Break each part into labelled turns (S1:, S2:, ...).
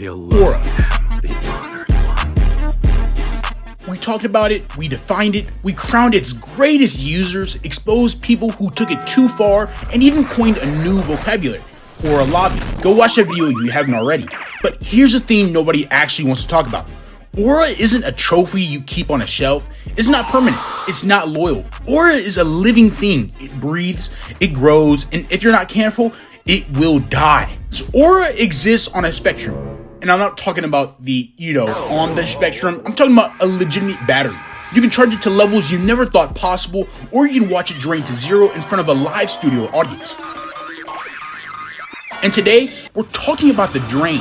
S1: Aura. We talked about it, we defined it, we crowned its greatest users, exposed people who took it too far, and even coined a new vocabulary, Aura Lobby. Go watch that video if you haven't already. But here's the thing nobody actually wants to talk about. Aura isn't a trophy you keep on a shelf. It's not permanent. It's not loyal. Aura is a living thing. It breathes, it grows, and if you're not careful, it will die. So Aura exists on a spectrum. And I'm not talking about the, on the spectrum. I'm talking about a legitimate battery. You can charge it to levels you never thought possible, or you can watch it drain to zero in front of a live studio audience. And today, we're talking about the drain.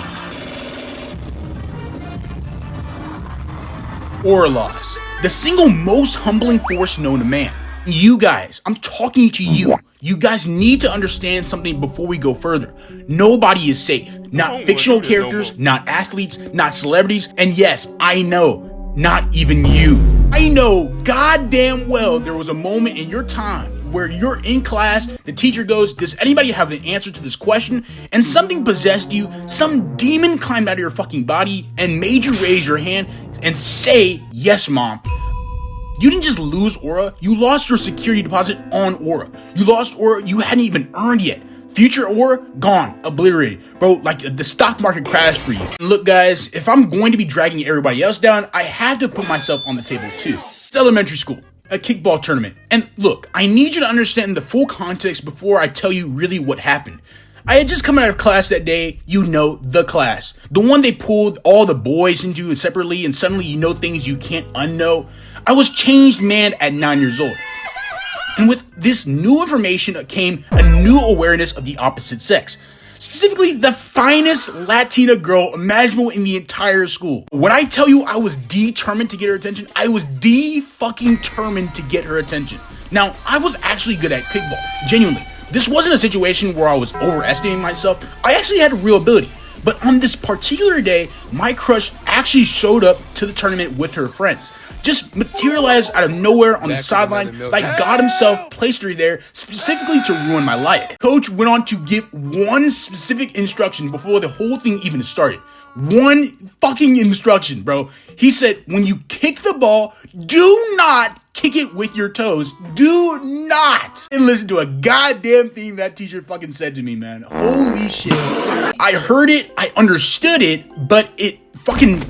S1: Aura loss. The single most humbling force known to man. You guys, I'm talking to you. You guys need to understand something before we go further. Nobody is safe. Not fictional characters, not athletes, not celebrities, and yes, I know, not even you. I know goddamn well there was a moment in your time where you're in class, the teacher goes, does anybody have the answer to this question? And something possessed you, some demon climbed out of your fucking body and made you raise your hand and say, yes, mom. You didn't just lose Aura, you lost your security deposit on Aura. You lost Aura you hadn't even earned yet. Future Aura, gone, obliterated. Bro, like the stock market crashed for you. And look guys, if I'm going to be dragging everybody else down, I have to put myself on the table too. It's elementary school, a kickball tournament. And look, I need you to understand the full context before I tell you really what happened. I had just come out of class that day, the class. The one they pulled all the boys into separately and suddenly you know things you can't unknow. I was changed man at 9 years old. And with this new information came a new awareness of the opposite sex. Specifically, the finest Latina girl imaginable in the entire school. When I tell you I was determined to get her attention, I was determined to get her attention. Now, I was actually good at kickball, genuinely. This wasn't a situation where I was overestimating myself. I actually had real ability. But on this particular day, my crush actually showed up to the tournament with her friends. Just materialized out of nowhere on the sideline, like God himself placed her there specifically to ruin my life. Coach went on to give one specific instruction before the whole thing even started. One fucking instruction, bro. He said, when you kick the ball, do not kick it with your toes. Do not. And listen to a goddamn thing that teacher fucking said to me, man. Holy shit. I heard it, I understood it, but it fucking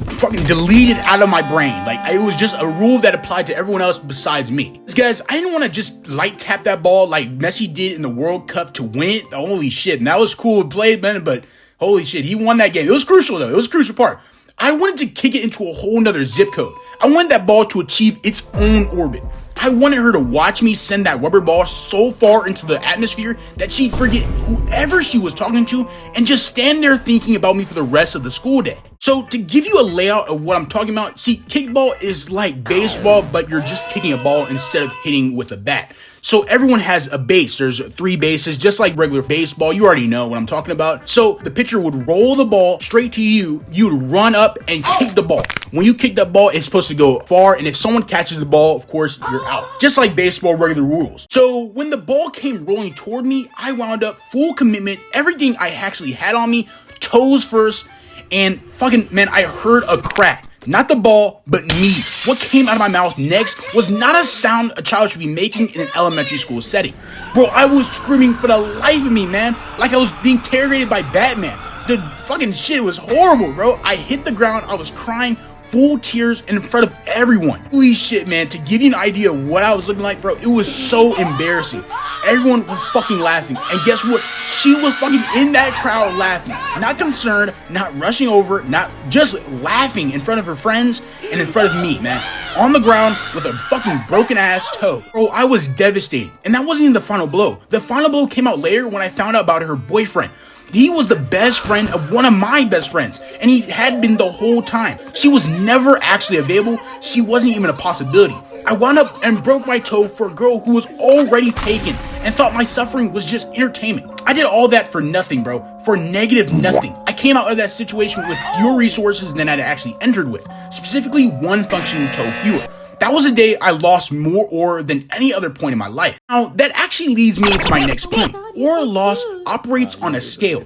S1: deleted out of my brain. Like, it was just a rule that applied to everyone else besides me. Guys, I didn't want to just light tap that ball like Messi did in the World Cup to win it. Holy shit. And that was cool played, man, but holy shit, he won that game. It was crucial, though. It was a crucial part. I wanted to kick it into a whole nother zip code. I wanted that ball to achieve its own orbit. I wanted her to watch me send that rubber ball so far into the atmosphere that she'd forget whoever she was talking to and just stand there thinking about me for the rest of the school day. So to give you a layout of what I'm talking about, see, kickball is like baseball, but you're just kicking a ball instead of hitting with a bat. So everyone has a base. There's 3 bases, just like regular baseball. You already know what I'm talking about. So the pitcher would roll the ball straight to you. You'd run up and kick the ball. When you kick the ball, it's supposed to go far. And if someone catches the ball, of course, you're out. Just like baseball regular rules. So when the ball came rolling toward me, I wound up full commitment. Everything I actually had on me, toes first. And fucking, man, I heard a crack. Not the ball, but me. What came out of my mouth next was not a sound a child should be making in an elementary school setting. Bro, I was screaming for the life of me, man. Like I was being interrogated by Batman. The fucking shit was horrible, bro. I hit the ground. I was crying, full tears in front of everyone. Holy shit, man. To give you an idea of what I was looking like, bro, it was so embarrassing. Everyone was fucking laughing. And guess what? She was fucking in that crowd laughing. Not concerned, not rushing over, not just laughing in front of her friends and in front of me, man. On the ground with a fucking broken ass toe. Bro, I was devastated. And that wasn't even the final blow. The final blow came out later when I found out about her boyfriend. He was the best friend of one of my best friends, and he had been the whole time. She was never actually available. She wasn't even a possibility. I wound up and broke my toe for a girl who was already taken and thought my suffering was just entertainment. I did all that for nothing, bro. For negative nothing. I came out of that situation with fewer resources than I'd actually entered with. Specifically, one functioning toe fewer. That was a day I lost more Aura than any other point in my life. Now, that actually leads me to my next point. Aura loss operates on a scale.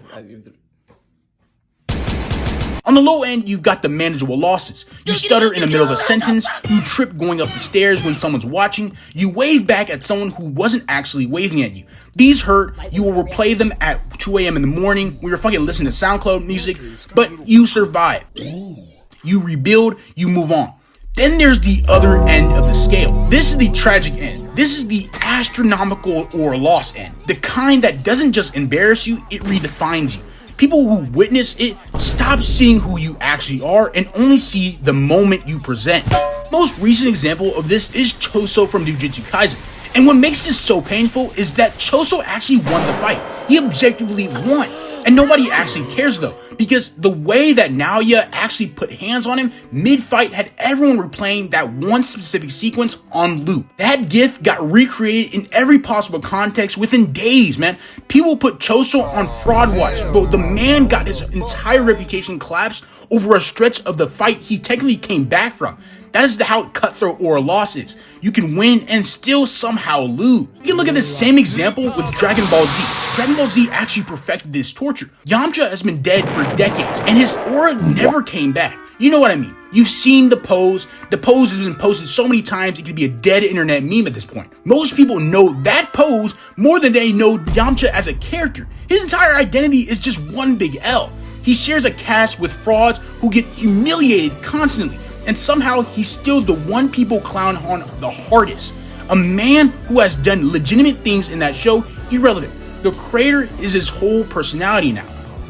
S1: On the low end, you've got the manageable losses. You stutter in the middle of a sentence, you trip going up the stairs when someone's watching, you wave back at someone who wasn't actually waving at you. These hurt, you will replay them at 2 a.m. in the morning when you're fucking listening to SoundCloud music, but you survive. You rebuild, you move on. Then there's the other end of the scale. This is the tragic end. This is the astronomical or loss end. The kind that doesn't just embarrass you, it redefines you. People who witness it stop seeing who you actually are and only see the moment you present. Most recent example of this is Choso from Jujutsu Kaisen. And what makes this so painful is that Choso actually won the fight. He objectively won. And nobody actually cares though, because the way that Naoya actually put hands on him mid-fight had everyone replaying that one specific sequence on loop. That gif got recreated in every possible context within days, man. People put Choso on fraud watch, but the man got his entire reputation collapsed over a stretch of the fight he technically came back from. That is how cutthroat or a loss is. You can win and still somehow lose. You can look at the same example with Dragon Ball Z. Dragon Ball Z actually perfected this torture. Yamcha has been dead for decades, and his aura never came back. You know what I mean? You've seen the pose. The pose has been posted so many times it could be a dead internet meme at this point. Most people know that pose more than they know Yamcha as a character. His entire identity is just one big L. He shares a cast with frauds who get humiliated constantly. And somehow he's still the one people clown on the hardest. A man who has done legitimate things in that show, irrelevant. The creator is his whole personality now.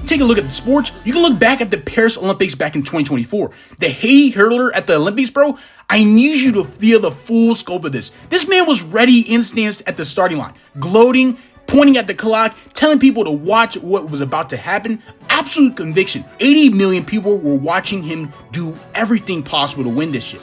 S1: Take a look at the sports. You can look back at the Paris Olympics back in 2024. The Haiti hurler at the Olympics, bro. I need you to feel the full scope of this. This man was ready instanced at the starting line, gloating, pointing at the clock, telling people to watch what was about to happen. Absolute conviction. 80 million people were watching him do everything possible to win this shit.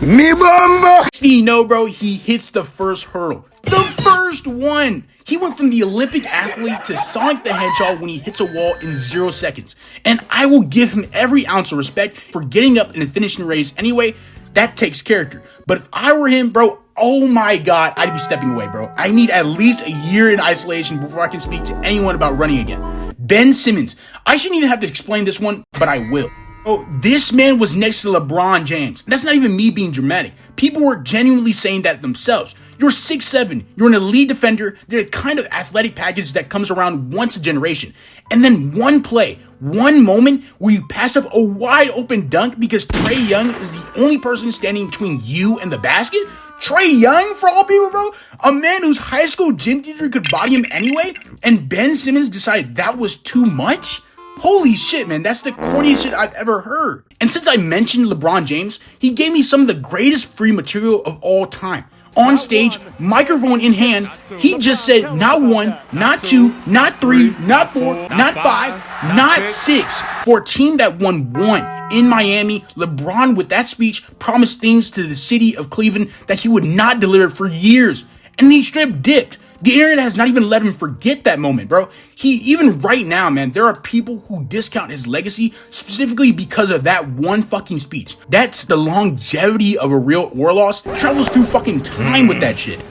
S1: Me bomba! You know, bro, he hits the first hurdle. The first one! He went from the Olympic athlete to Sonic the Hedgehog when he hits a wall in 0 seconds. And I will give him every ounce of respect for getting up and finishing the race anyway. That takes character. But if I were him, bro, oh my God, I'd be stepping away, bro. I need at least a year in isolation before I can speak to anyone about running again. Ben Simmons. I shouldn't even have to explain this one, but I will. Oh, this man was next to LeBron James. That's not even me being dramatic. People were genuinely saying that themselves. You're 6'7", you're an elite defender, they're the kind of athletic package that comes around once a generation. And then one play, one moment where you pass up a wide open dunk because Trae Young is the only person standing between you and the basket? Trae Young, for all people, bro? A man whose high school gym teacher could body him anyway? And Ben Simmons decided that was too much? Holy shit, man, that's the corniest shit I've ever heard. And since I mentioned LeBron James, he gave me some of the greatest free material of all time. On stage, microphone in hand, he just said not 1, not 2, not 3, not 4, not 5, not 6 for a team that won 1 in Miami. LeBron, with that speech, promised things to the city of Cleveland that he would not deliver for years. And he straight dipped. The internet has not even let him forget that moment, bro. Even right now, man, there are people who discount his legacy specifically because of that one fucking speech. That's the longevity of a real war loss. Travels through fucking time with that shit.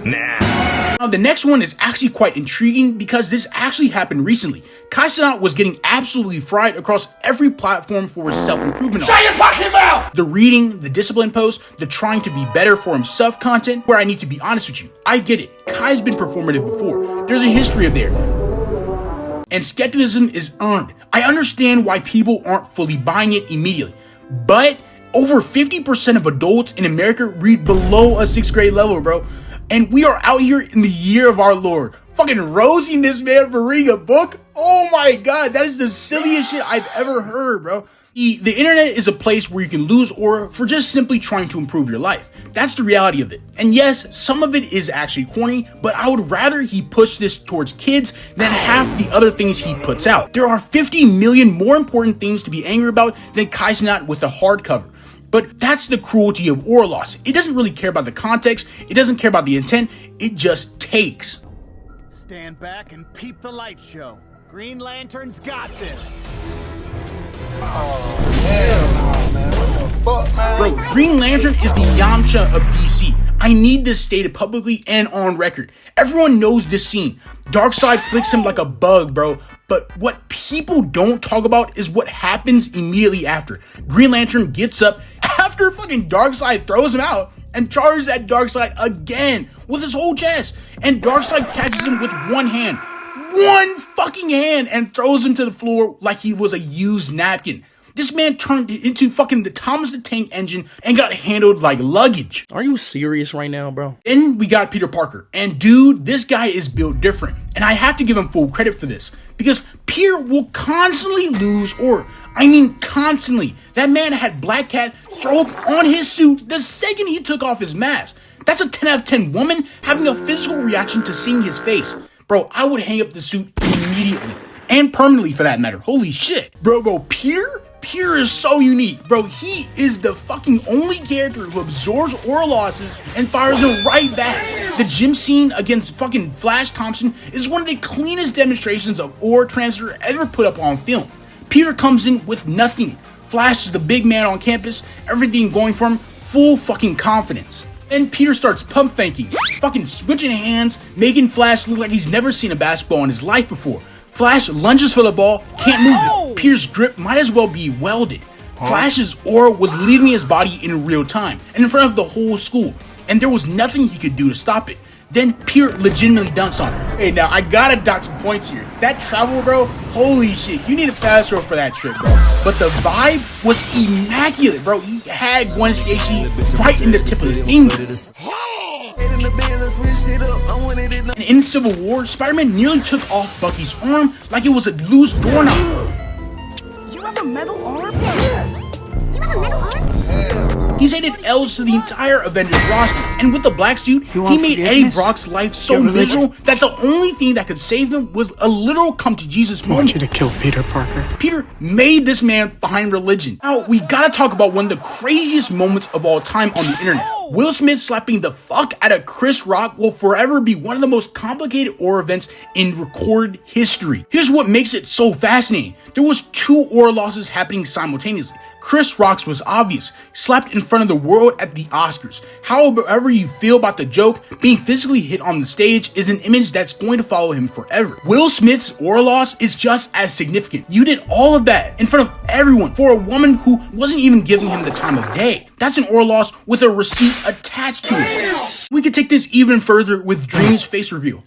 S1: Now, the next one is actually quite intriguing because this actually happened recently. Cenat was getting absolutely fried across every platform for his self-improvement. Shut your fucking mouth! The reading, the discipline post, the trying to be better for himself content, where I need to be honest with you. I get it. Kai's been performative before. There's a history of there. And skepticism is earned. I understand why people aren't fully buying it immediately. But over 50% of adults in America read below a 6th grade level, bro. And we are out here in the year of our Lord, fucking roasting this man for reading a book. Oh my God, that is the silliest shit I've ever heard, bro. The internet is a place where you can lose aura for just simply trying to improve your life. That's the reality of it. And yes, some of it is actually corny, but I would rather he push this towards kids than half the other things he puts out. There are 50 million more important things to be angry about than Cenat with a hardcover. But that's the cruelty of aura loss. It doesn't really care about the context. It doesn't care about the intent. It just takes.
S2: Stand back and peep the light show. Green Lantern's got this.
S3: Oh, hell no, man. What the fuck, man?
S1: Bro, Green Lantern is the Yamcha of DC. I need this stated publicly and on record. Everyone knows this scene. Darkseid flicks him like a bug, bro. But what people don't talk about is what happens immediately after. Green Lantern gets up after fucking Darkseid throws him out and charges at Darkseid again with his whole chest. And Darkseid catches him with one fucking hand, and throws him to the floor like he was a used napkin. This man turned into fucking the Thomas the Tank Engine and got handled like luggage.
S4: Are you serious right now, bro?
S1: Then we got Peter Parker. And dude, this guy is built different. And I have to give him full credit for this. Because Peter will constantly lose, constantly. That man had Black Cat throw up on his suit the second he took off his mask. That's a 10 out of 10 woman having a physical reaction to seeing his face. Bro, I would hang up the suit immediately. And permanently for that matter. Holy shit. Bro, Peter is so unique. Bro, he is the fucking only character who absorbs aura losses and fires them right back. The gym scene against fucking Flash Thompson is one of the cleanest demonstrations of aura transfer ever put up on film. Peter comes in with nothing. Flash is the big man on campus, everything going for him, full fucking confidence. Then Peter starts pump faking, fucking switching hands, making Flash look like he's never seen a basketball in his life before. Flash lunges for the ball, can't move it. Peter's grip might as well be welded. Flash's aura was leaving his body in real time and in front of the whole school, and there was nothing he could do to stop it. Then Peter legitimately dunks on him. Hey, now I gotta dock some points here. That travel, bro, holy shit, you need a pass roll for that trip, bro. But the vibe was immaculate, bro. He had Gwen Stacy right in the tip of his finger. And in Civil War, Spider-Man nearly took off Bucky's arm like it was a loose doorknob.
S5: You have a metal arm? You have a metal arm?
S1: He's hated L's to the entire Avengers roster, and with the black suit, he made Eddie Brock's life so miserable that the only thing that could save him was a literal come-to-Jesus moment.
S6: I want you to kill Peter Parker.
S1: Peter made this man find religion. Now, we gotta talk about one of the craziest moments of all time on the internet. Will Smith slapping the fuck out of Chris Rock will forever be one of the most complicated aura events in recorded history. Here's what makes it so fascinating. There was 2 aura losses happening simultaneously. Chris Rock's was obvious, slapped in front of the world at the Oscars. However you feel about the joke, being physically hit on the stage is an image that's going to follow him forever. Will Smith's aura loss is just as significant. You did all of that in front of everyone for a woman who wasn't even giving him the time of day. That's an aura loss with a receipt attached to it. We could take this even further with Dream's face reveal.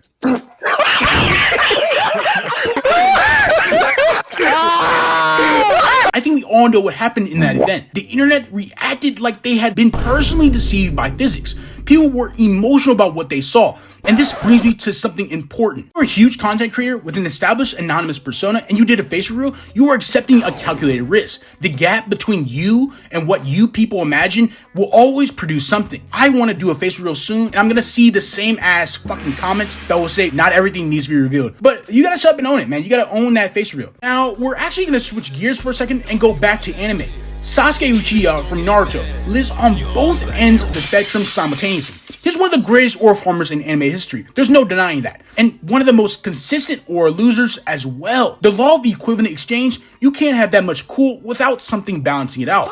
S1: I think we all know what happened in that event. The internet reacted like they had been personally deceived by physics. People were emotional about what they saw. And this brings me to something important. If you're a huge content creator with an established anonymous persona and you did a face reveal, you are accepting a calculated risk. The gap between you and what you people imagine will always produce something. I want to do a face reveal soon, and I'm going to see the same ass fucking comments that will say not everything needs to be revealed. But you got to shut up and own it, man. You got to own that face reveal. Now, we're actually going to switch gears for a second and go back to anime. Sasuke Uchiha from Naruto lives on both ends of the spectrum simultaneously. He's one of the greatest aura farmers in anime history. There's no denying that. And one of the most consistent aura losers as well. The law of the equivalent exchange, you can't have that much cool without something balancing it out.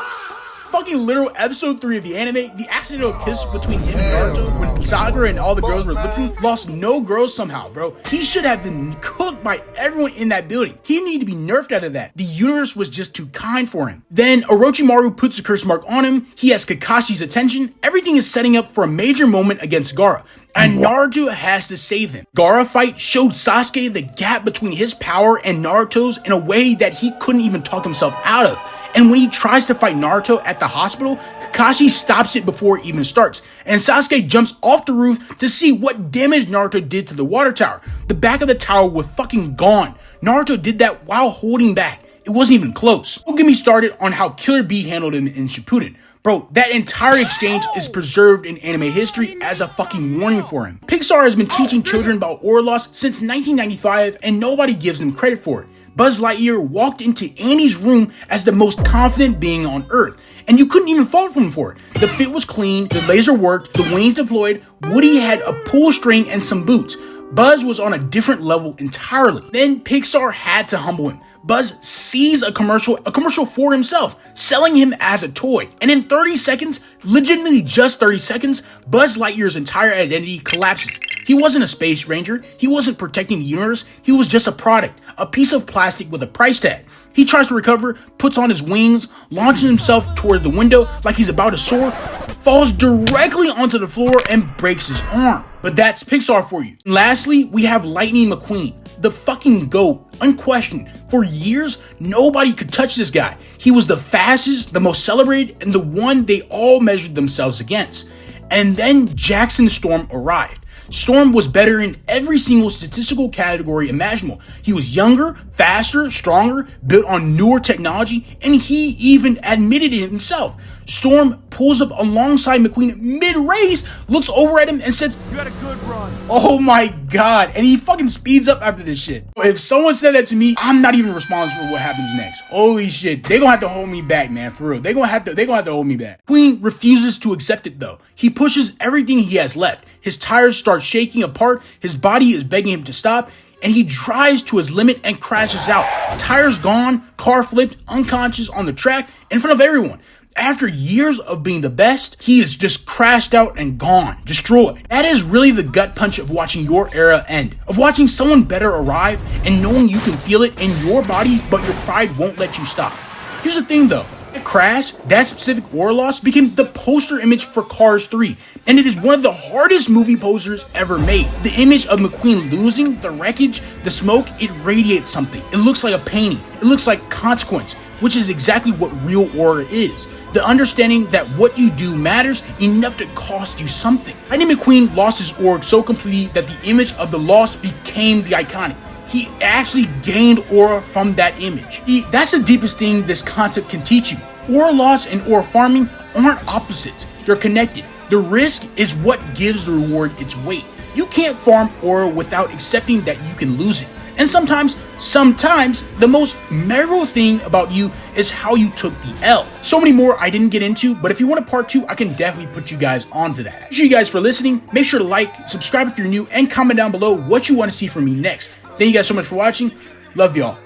S1: Fucking literal episode 3 of the anime, the accidental kiss between him and Naruto when Sakura and all the girls were looking, lost no girls somehow, bro. He should have been cooked by everyone in that building. He needed to be nerfed out of that. The universe was just too kind for him. Then Orochimaru puts a curse mark on him. He has Kakashi's attention. Everything is setting up for a major moment against Gaara. And Naruto has to save him. Gaara fight showed Sasuke the gap between his power and Naruto's in a way that he couldn't even talk himself out of. And when he tries to fight Naruto at the hospital, Kakashi stops it before it even starts. And Sasuke jumps off the roof to see what damage Naruto did to the water tower. The back of the tower was fucking gone. Naruto did that while holding back. It wasn't even close. Don't get me started on how Killer Bee handled him in Shippuden. Bro, that entire exchange is preserved in anime history as a fucking warning for him. Pixar has been teaching children about aura loss since 1995 and nobody gives them credit for it. Buzz Lightyear walked into Andy's room as the most confident being on Earth, and you couldn't even fault him for it. The fit was clean, the laser worked, the wings deployed, Woody had a pull string and some boots. Buzz was on a different level entirely. Then Pixar had to humble him. Buzz sees a commercial for himself, selling him as a toy. And in 30 seconds, legitimately just 30 seconds, Buzz Lightyear's entire identity collapses. He wasn't a space ranger. He wasn't protecting the universe. He was just a product, a piece of plastic with a price tag. He tries to recover, puts on his wings, launches himself toward the window like he's about to soar, falls directly onto the floor and breaks his arm. But that's Pixar for you. And lastly, we have Lightning McQueen, the fucking GOAT, unquestioned. For years, nobody could touch this guy. He was the fastest, the most celebrated, and the one they all measured themselves against. And then Jackson Storm arrived. Storm was better in every single statistical category imaginable. He was younger, faster, stronger, built on newer technology, and he even admitted it himself. Storm pulls up alongside McQueen mid-race, looks over at him and says,
S2: You had a good run.
S1: oh my god, and he fucking speeds up after this shit. If someone said that to me, I'm not even responsible for what happens next. Holy shit, they gonna have to hold me back, man, for real. They gonna have to hold me back. Queen refuses to accept it though. He pushes everything he has left. His tires start shaking apart, his body is begging him to stop, and he drives to his limit and crashes out. Tires gone, car flipped, unconscious on the track in front of everyone. After years of being the best, he is just crashed out and gone, destroyed. That is really the gut punch of watching your era end, of watching someone better arrive and knowing you can feel it in your body, but your pride won't let you stop. Here's the thing though, that crash, that specific aura loss became the poster image for Cars 3, and it is one of the hardest movie posters ever made. The image of McQueen losing, the wreckage, the smoke, it radiates something. It looks like a painting. It looks like consequence, which is exactly what real aura is. The understanding that what you do matters enough to cost you something. Lightning McQueen lost his org so completely that the image of the loss became the iconic. He actually gained aura from that image. That's the deepest thing this concept can teach you. Aura loss and aura farming aren't opposites. They're connected. The risk is what gives the reward its weight. You can't farm aura without accepting that you can lose it. And sometimes, the most memorable thing about you is how you took the L. So many more I didn't get into, but if you want a part 2, I can definitely put you guys onto that. Thank you guys for listening. Make sure to like, subscribe if you're new, and comment down below what you want to see from me next. Thank you guys so much for watching. Love y'all.